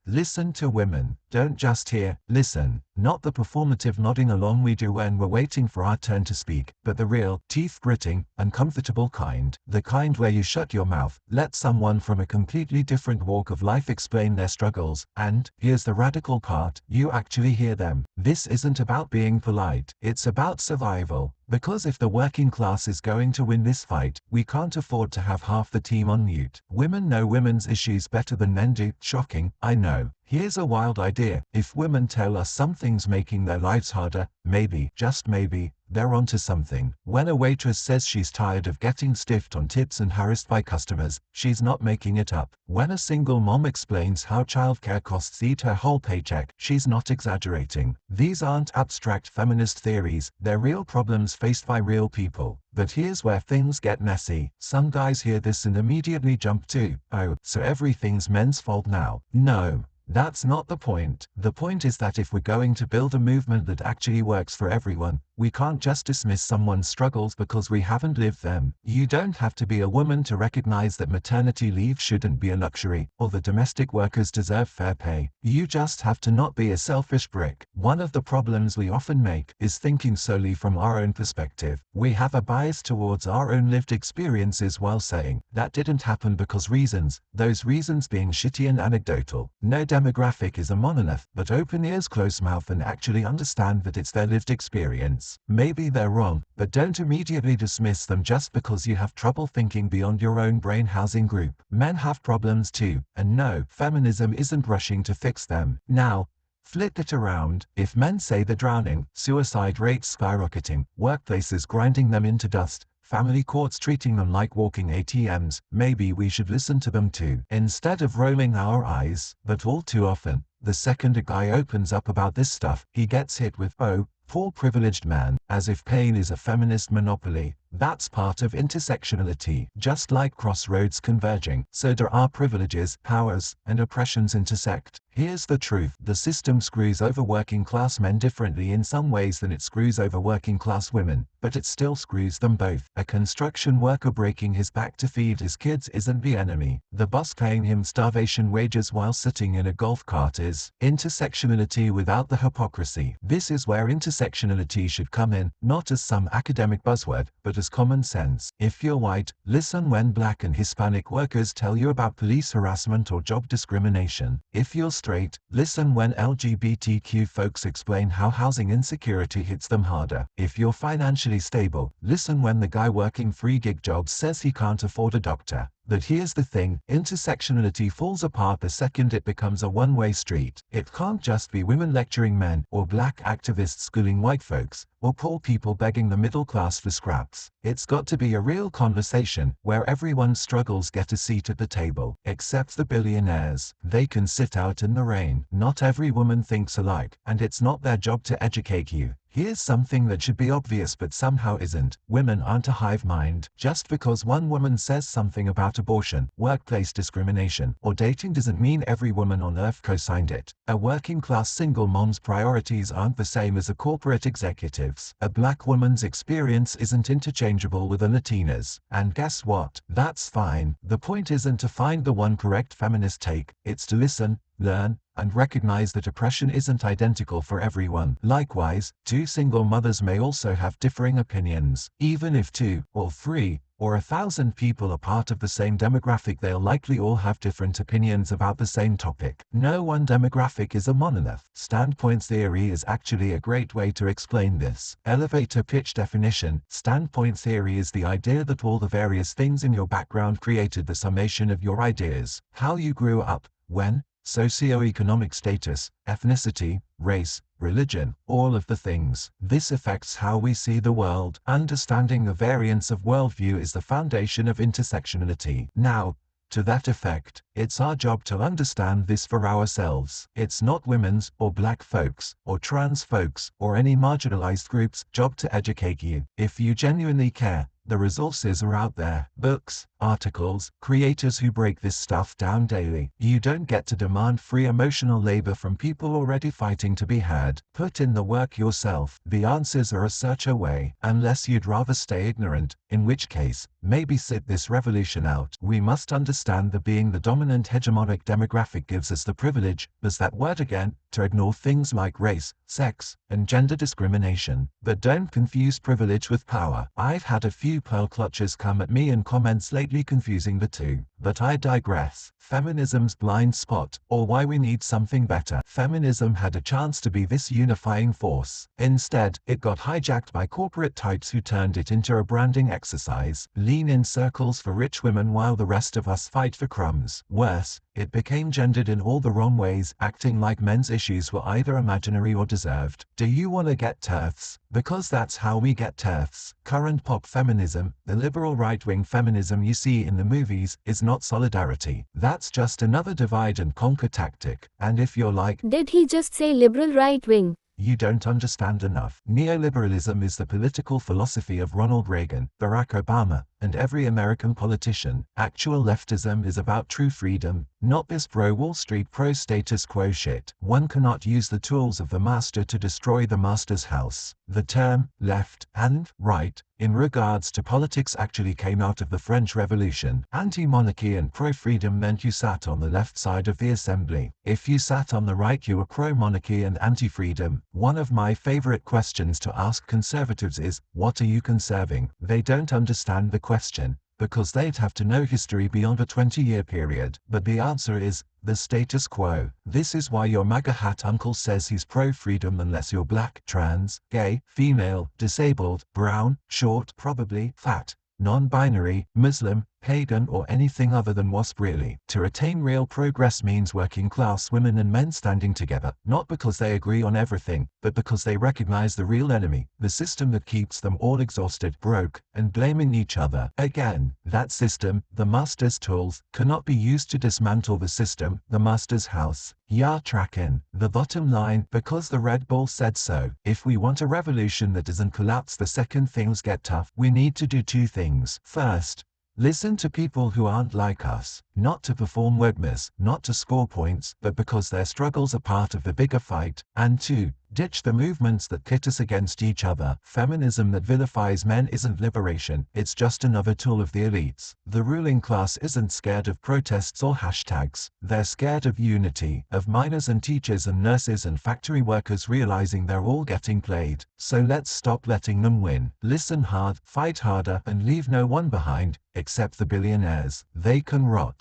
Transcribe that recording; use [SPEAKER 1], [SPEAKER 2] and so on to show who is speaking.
[SPEAKER 1] Listen to women. Don't just hear, listen. Not the performative nodding along we do when we're waiting for our turn to speak, but the real, teeth-gritting, uncomfortable kind. The kind where you shut your mouth, let someone from a completely different walk of life explain their struggles, and, here's the radical part, you actually hear them. This isn't about being polite, it's about survival. Because if the working class is going to win this fight, we can't afford to have half the team on mute. Women know women's issues better than men do. Shocking, I know. Here's a wild idea. If women tell us something's making their lives harder, maybe, just maybe, they're onto something. When a waitress says she's tired of getting stiffed on tips and harassed by customers, she's not making it up. When a single mom explains how childcare costs eat her whole paycheck, she's not exaggerating. These aren't abstract feminist theories, they're real problems faced by real people. But here's where things get messy. Some guys hear this and immediately jump to, oh, so everything's men's fault now. No. That's not the point. The point is that if we're going to build a movement that actually works for everyone, we can't just dismiss someone's struggles because we haven't lived them. You don't have to be a woman to recognize that maternity leave shouldn't be a luxury, or that domestic workers deserve fair pay. You just have to not be a selfish brick. One of the problems we often make is thinking solely from our own perspective. We have a bias towards our own lived experiences while saying, that didn't happen because reasons, those reasons being shitty and anecdotal. No demographic is a monolith, but open ears, close mouth, and actually understand that it's their lived experience. Maybe they're wrong, but don't immediately dismiss them just because you have trouble thinking beyond your own brain housing group. Men have problems too, and no, feminism isn't rushing to fix them. Now, flip it around. If men say they're drowning, suicide rates skyrocketing, workplaces grinding them into dust, family courts treating them like walking ATMs, maybe we should listen to them too, instead of rolling our eyes. But all too often, the second a guy opens up about this stuff, he gets hit with, oh, poor privileged man, as if pain is a feminist monopoly. That's part of intersectionality. Just like crossroads converging, so do our privileges, powers, and oppressions intersect. Here's the truth. The system screws over working class men differently in some ways than it screws over working class women, but it still screws them both. A construction worker breaking his back to feed his kids isn't the enemy. The boss paying him starvation wages while sitting in a golf cart is. Intersectionality without the hypocrisy. This is where intersectionality should come in, not as some academic buzzword, but as common sense. If you're white, listen when Black and Hispanic workers tell you about police harassment or job discrimination. If you're straight, listen when LGBTQ folks explain how housing insecurity hits them harder. If you're financially stable, listen when the guy working 3-gig jobs says he can't afford a doctor. But here's the thing, intersectionality falls apart the second it becomes a one-way street. It can't just be women lecturing men, or black activists schooling white folks, or poor people begging the middle class for scraps. It's got to be a real conversation, where everyone's struggles get a seat at the table, except the billionaires. They can sit out in the rain. Not every woman thinks alike, and it's not their job to educate you. Here's something that should be obvious but somehow isn't. Women aren't a hive mind. Just because one woman says something about abortion, workplace discrimination, or dating doesn't mean every woman on earth co-signed it. A working class single mom's priorities aren't the same as a corporate executive's. A black woman's experience isn't interchangeable with a Latina's. And guess what? That's fine. The point isn't to find the one correct feminist take, it's to listen, learn, and recognize that oppression isn't identical for everyone. Likewise, two single mothers may also have differing opinions. Even if 2, or 3, or 1,000 people are part of the same demographic, they'll likely all have different opinions about the same topic. No one demographic is a monolith. Standpoint theory is actually a great way to explain this. Elevator pitch definition. Standpoint theory is the idea that all the various things in your background created the summation of your ideas. How you grew up, when, socioeconomic status, ethnicity, race, religion, all of the things. This affects how we see the world. Understanding the variance of worldview is the foundation of intersectionality. Now, to that effect, it's our job to understand this for ourselves. It's not women's, or black folks, or trans folks, or any marginalized group's job to educate you. If you genuinely care, The resources are out there. Books, articles, creators who break this stuff down daily. You don't get to demand free emotional labor from people already fighting to be heard. Put in the work yourself. The answers are a search away, unless you'd rather stay ignorant, in which case, maybe sit this revolution out. We must understand that being the dominant hegemonic demographic gives us the privilege, there's that word again, to ignore things like race, sex, and gender discrimination. But don't confuse privilege with power. I've had a few pearl clutchers come at me in comments lately confusing the two. But I digress. Feminism's blind spot, or why we need something better. Feminism had a chance to be this unifying force. Instead, it got hijacked by corporate types who turned it into a branding exercise. Lean in circles for rich women while the rest of us fight for crumbs. Worse, it became gendered in all the wrong ways, acting like men's issues were either imaginary or deserved. Do you want to get TERFs? Because that's how we get TERFs. Current pop feminism, the liberal right-wing feminism you see in the movies, is not solidarity. That's just another divide and conquer tactic. And if you're like,
[SPEAKER 2] did he just say liberal right-wing?
[SPEAKER 1] You don't understand enough. Neoliberalism is the political philosophy of Ronald Reagan, Barack Obama, and every American politician. Actual leftism is about true freedom, not this pro-Wall Street, pro-status quo shit. One cannot use the tools of the master to destroy the master's house. The term left and right in regards to politics actually came out of the French Revolution. Anti-monarchy and pro-freedom meant you sat on the left side of the assembly. If you sat on the right, you were pro-monarchy and anti-freedom. One of my favorite questions to ask conservatives is, what are you conserving? They don't understand the question, because they'd have to know history beyond a 20-year period. But the answer is, the status quo. This is why your MAGA hat uncle says he's pro-freedom unless you're black, trans, gay, female, disabled, brown, short, probably fat, non-binary, Muslim, pagan, or anything other than WASP. Really, to attain real progress means working class women and men standing together, not because they agree on everything, but because they recognize the real enemy, the system that keeps them all exhausted, broke, and blaming each other. Again, that system, the master's tools, cannot be used to dismantle the system, the master's house. Yeah, tracking. The bottom line, because the Red Bull said so. If we want a revolution that doesn't collapse the second things get tough, we need to do two things. First, listen to people who aren't like us, not to perform wokeness, not to score points, but because their struggles are part of the bigger fight. And two, ditch the movements that pit us against each other. Feminism that vilifies men isn't liberation, it's just another tool of the elites. The ruling class isn't scared of protests or hashtags. They're scared of unity, of miners and teachers and nurses and factory workers realizing they're all getting played. So let's stop letting them win. Listen hard, fight harder, and leave no one behind, except the billionaires. They can rot.